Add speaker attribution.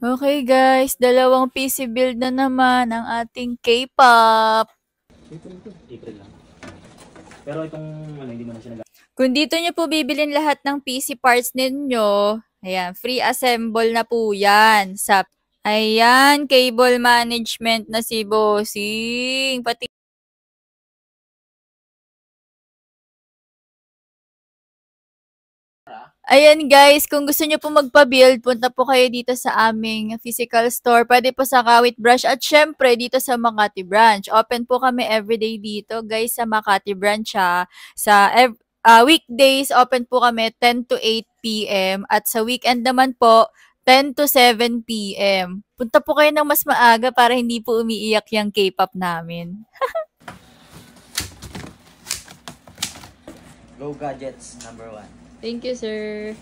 Speaker 1: Okay guys, dalawang PC build na naman ang ating K-pop.
Speaker 2: April lang. Pero itong hindi mo na siya
Speaker 1: Kung dito nyo po bibilin lahat ng PC parts ninyo, ayan, free assemble na po yan. Ayan, cable management na si Bossing. Pati Ayan guys, kung gusto nyo po magpa-build, punta po kayo dito sa aming physical store. Pwede po sa Kawit Branch at syempre dito sa Makati Branch. Open po kami everyday dito guys sa Makati Branch ha. Weekdays, open po kami 10 to 8 p.m. At sa weekend naman po, 10 to 7 p.m. Punta po kayo ng mas maaga para hindi po umiiyak yung K-pop namin.
Speaker 2: Go Gadgets #1.
Speaker 1: Thank you, sir.